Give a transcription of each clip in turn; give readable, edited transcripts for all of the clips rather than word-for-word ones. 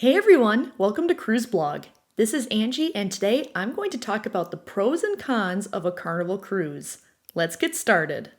Hey everyone, welcome to Cruise Blog. This is Angie, and today I'm going to talk about the pros and cons of a Carnival cruise. Let's get started.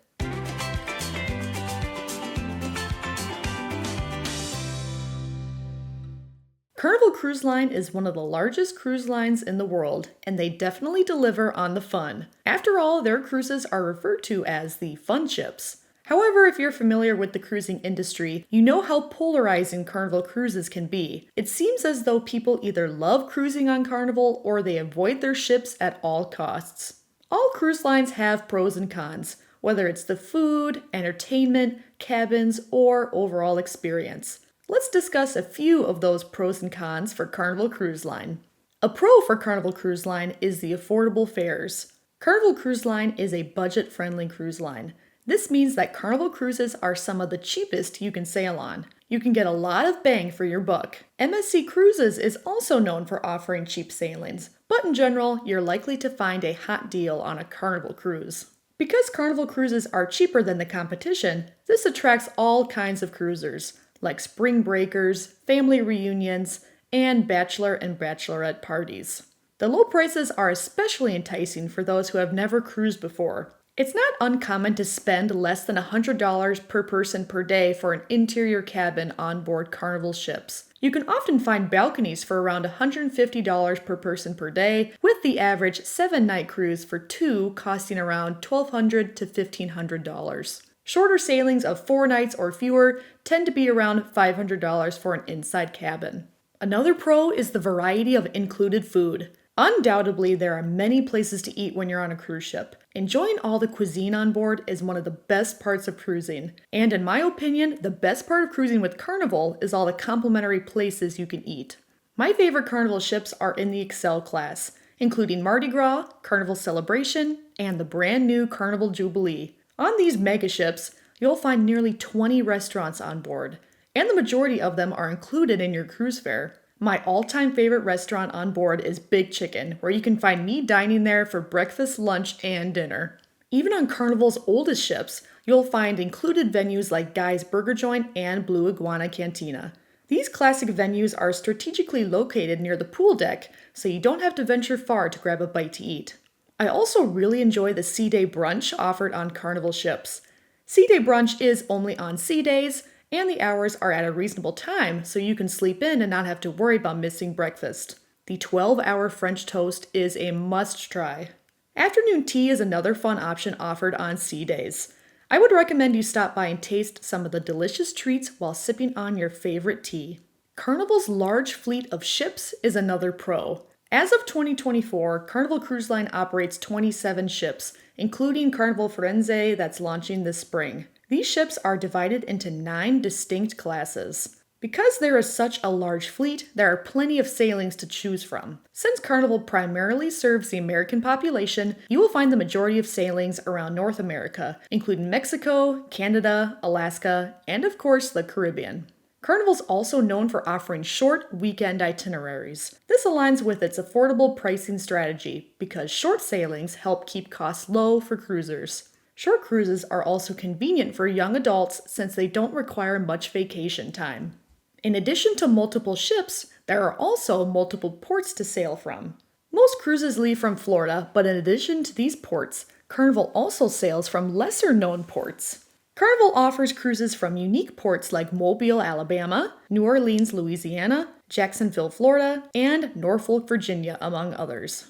Carnival Cruise Line is one of the largest cruise lines in the world, and they definitely deliver on the fun. After all, their cruises are referred to as the fun ships. However, if you're familiar with the cruising industry, you know how polarizing Carnival cruises can be. It seems as though people either love cruising on Carnival or they avoid their ships at all costs. All cruise lines have pros and cons, whether it's the food, entertainment, cabins, or overall experience. Let's discuss a few of those pros and cons for Carnival Cruise Line. A pro for Carnival Cruise Line is the affordable fares. Carnival Cruise Line is a budget-friendly cruise line. This means that Carnival cruises are some of the cheapest you can sail on. You can get a lot of bang for your buck. MSC Cruises is also known for offering cheap sailings, but in general, you're likely to find a hot deal on a Carnival cruise. Because Carnival cruises are cheaper than the competition, this attracts all kinds of cruisers, like spring breakers, family reunions, and bachelor and bachelorette parties. The low prices are especially enticing for those who have never cruised before. It's not uncommon to spend less than $100 per person per day for an interior cabin on board Carnival ships. You can often find balconies for around $150 per person per day, with the average 7-night cruise for two costing around $1,200 to $1,500. Shorter sailings of 4 nights or fewer tend to be around $500 for an inside cabin. Another pro is the variety of included food. Undoubtedly, there are many places to eat when you're on a cruise ship. Enjoying all the cuisine on board is one of the best parts of cruising. And in my opinion, the best part of cruising with Carnival is all the complimentary places you can eat. My favorite Carnival ships are in the Excel class, including Mardi Gras, Carnival Celebration, and the brand new Carnival Jubilee. On these mega ships, you'll find nearly 20 restaurants on board, and the majority of them are included in your cruise fare. My all-time favorite restaurant on board is Big Chicken, where you can find me dining there for breakfast, lunch, and dinner. Even on Carnival's oldest ships, you'll find included venues like Guy's Burger Joint and Blue Iguana Cantina. These classic venues are strategically located near the pool deck, so you don't have to venture far to grab a bite to eat. I also really enjoy the Sea Day brunch offered on Carnival ships. Sea Day brunch is only on sea days, and the hours are at a reasonable time, so you can sleep in and not have to worry about missing breakfast. The 12-hour French toast is a must-try. Afternoon tea is another fun option offered on sea days. I would recommend you stop by and taste some of the delicious treats while sipping on your favorite tea. Carnival's large fleet of ships is another pro. As of 2024, Carnival Cruise Line operates 27 ships, including Carnival Firenze that's launching this spring. These ships are divided into 9 distinct classes. Because there is such a large fleet, there are plenty of sailings to choose from. Since Carnival primarily serves the American population, you will find the majority of sailings around North America, including Mexico, Canada, Alaska, and of course the Caribbean. Carnival's also known for offering short weekend itineraries. This aligns with its affordable pricing strategy because short sailings help keep costs low for cruisers. Short cruises are also convenient for young adults since they don't require much vacation time. In addition to multiple ships, there are also multiple ports to sail from. Most cruises leave from Florida, but in addition to these ports, Carnival also sails from lesser-known ports. Carnival offers cruises from unique ports like Mobile, Alabama, New Orleans, Louisiana, Jacksonville, Florida, and Norfolk, Virginia, among others.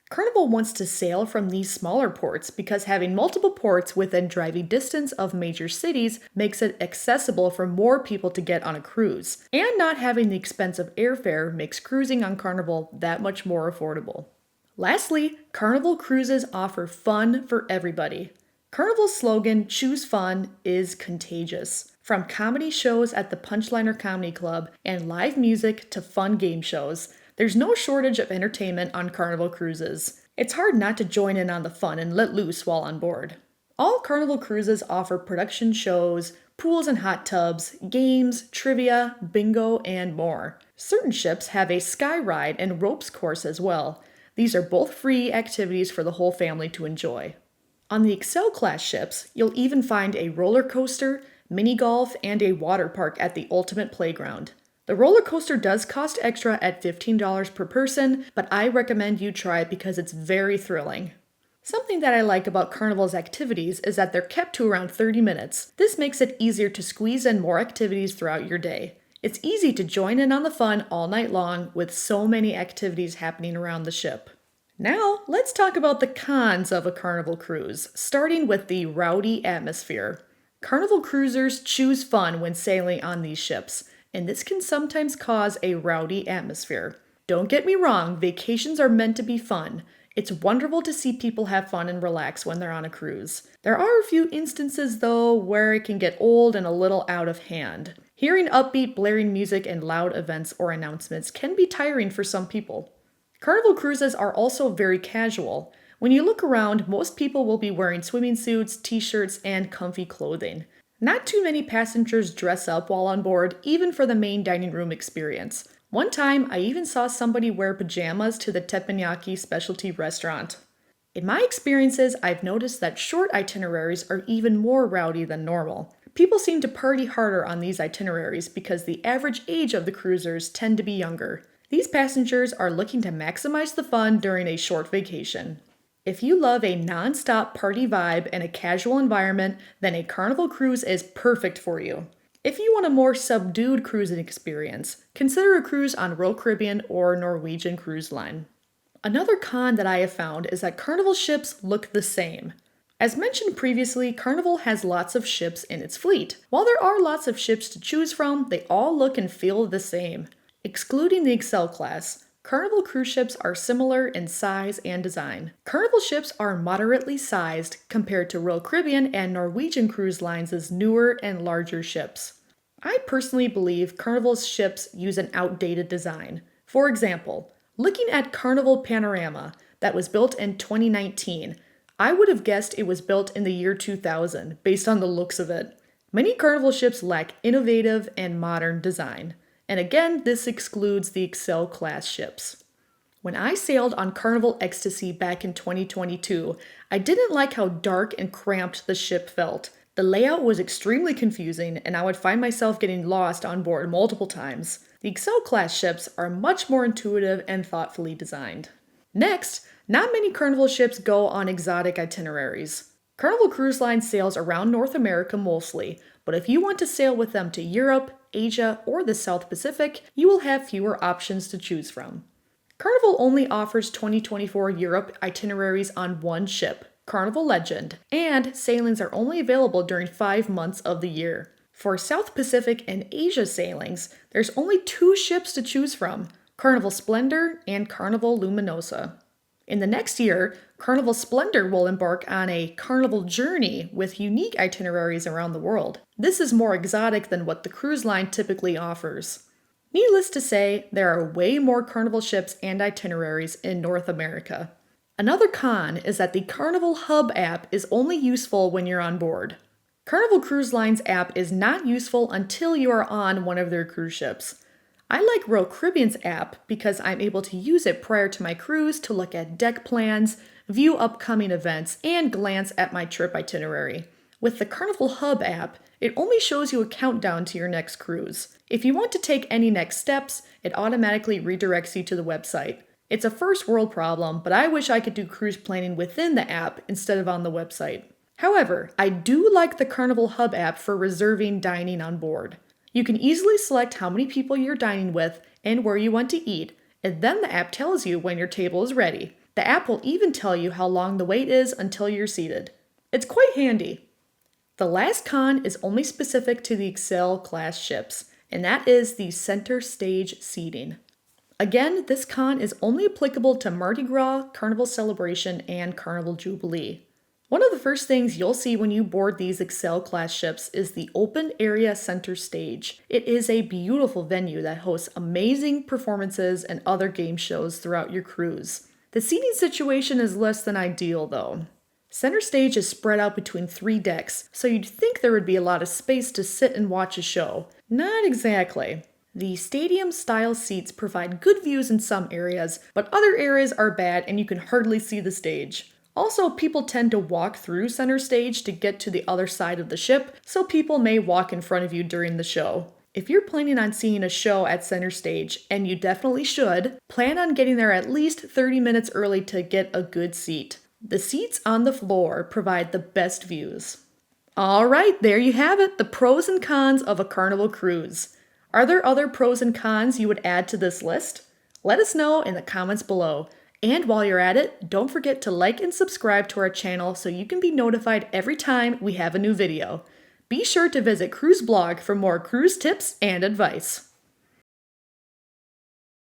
Carnival wants to sail from these smaller ports because having multiple ports within driving distance of major cities makes it accessible for more people to get on a cruise, and not having the expense of airfare makes cruising on Carnival that much more affordable. Lastly, Carnival cruises offer fun for everybody. Carnival's slogan, "Choose Fun," is contagious. From comedy shows at the Punchliner Comedy Club and live music to fun game shows, there's no shortage of entertainment on Carnival cruises. It's hard not to join in on the fun and let loose while on board. All Carnival cruises offer production shows, pools and hot tubs, games, trivia, bingo, and more. Certain ships have a sky ride and ropes course as well. These are both free activities for the whole family to enjoy. On the Excel class ships, you'll even find a roller coaster, mini golf, and a water park at the Ultimate Playground. The roller coaster does cost extra at $15 per person, but I recommend you try it because it's very thrilling. Something that I like about Carnival's activities is that they're kept to around 30 minutes. This makes it easier to squeeze in more activities throughout your day. It's easy to join in on the fun all night long with so many activities happening around the ship. Now, let's talk about the cons of a Carnival cruise, starting with the rowdy atmosphere. Carnival cruisers choose fun when sailing on these ships, and this can sometimes cause a rowdy atmosphere. Don't get me wrong, vacations are meant to be fun. It's wonderful to see people have fun and relax when they're on a cruise. There are a few instances, though, where it can get old and a little out of hand. Hearing upbeat, blaring music and loud events or announcements can be tiring for some people. Carnival cruises are also very casual. When you look around, most people will be wearing swimming suits, t-shirts, and comfy clothing. Not too many passengers dress up while on board, even for the main dining room experience. One time, I even saw somebody wear pajamas to the teppanyaki specialty restaurant. In my experiences, I've noticed that short itineraries are even more rowdy than normal. People seem to party harder on these itineraries because the average age of the cruisers tend to be younger. These passengers are looking to maximize the fun during a short vacation. If you love a non-stop party vibe and a casual environment, then a Carnival cruise is perfect for you. If you want a more subdued cruising experience, consider a cruise on Royal Caribbean or Norwegian Cruise Line. Another con that I have found is that Carnival ships look the same. As mentioned previously, Carnival has lots of ships in its fleet. While there are lots of ships to choose from, they all look and feel the same. Excluding the Excel class, Carnival cruise ships are similar in size and design. Carnival ships are moderately sized compared to Royal Caribbean and Norwegian Cruise Lines' newer and larger ships. I personally believe Carnival's ships use an outdated design. For example, looking at Carnival Panorama that was built in 2019, I would have guessed it was built in the year 2000 based on the looks of it. Many Carnival ships lack innovative and modern design. And again, this excludes the Excel class ships. When I sailed on Carnival Ecstasy back in 2022, I didn't like how dark and cramped the ship felt. The layout was extremely confusing, and I would find myself getting lost on board multiple times. The Excel class ships are much more intuitive and thoughtfully designed. Next, not many Carnival ships go on exotic itineraries. Carnival Cruise Line sails around North America mostly, but if you want to sail with them to Europe, Asia, or the South Pacific, you will have fewer options to choose from. Carnival only offers 2024 Europe itineraries on one ship, Carnival Legend, and sailings are only available during 5 months of the year. For South Pacific and Asia sailings, there's only 2 ships to choose from, Carnival Splendor and Carnival Luminosa. In the next year, Carnival Splendor will embark on a Carnival Journey with unique itineraries around the world. This is more exotic than what the cruise line typically offers. Needless to say, there are way more Carnival ships and itineraries in North America. Another con is that the Carnival Hub app is only useful when you're on board. Carnival Cruise Line's app is not useful until you are on one of their cruise ships. I like Royal Caribbean's app because I'm able to use it prior to my cruise to look at deck plans, view upcoming events, and glance at my trip itinerary. With the Carnival Hub app, it only shows you a countdown to your next cruise. If you want to take any next steps, it automatically redirects you to the website. It's a first world problem, but I wish I could do cruise planning within the app instead of on the website. However, I do like the Carnival Hub app for reserving dining on board. You can easily select how many people you're dining with and where you want to eat, and then the app tells you when your table is ready. The app will even tell you how long the wait is until you're seated. It's quite handy. The last con is only specific to the Excel class ships, and that is the center stage seating. Again, this con is only applicable to Mardi Gras, Carnival Celebration, and Carnival Jubilee. One of the first things you'll see when you board these Excel class ships is the open area center stage. It is a beautiful venue that hosts amazing performances and other game shows throughout your cruise. The seating situation is less than ideal though. Center stage is spread out between 3 decks, so you'd think there would be a lot of space to sit and watch a show. Not exactly. The stadium-style seats provide good views in some areas, but other areas are bad and you can hardly see the stage. Also, people tend to walk through center stage to get to the other side of the ship, so people may walk in front of you during the show. If you're planning on seeing a show at center stage, and you definitely should, plan on getting there at least 30 minutes early to get a good seat. The seats on the floor provide the best views. All right, there you have it, the pros and cons of a Carnival cruise. Are there other pros and cons you would add to this list? Let us know in the comments below. And while you're at it, don't forget to like and subscribe to our channel so you can be notified every time we have a new video. Be sure to visit Cruise Blog for more cruise tips and advice.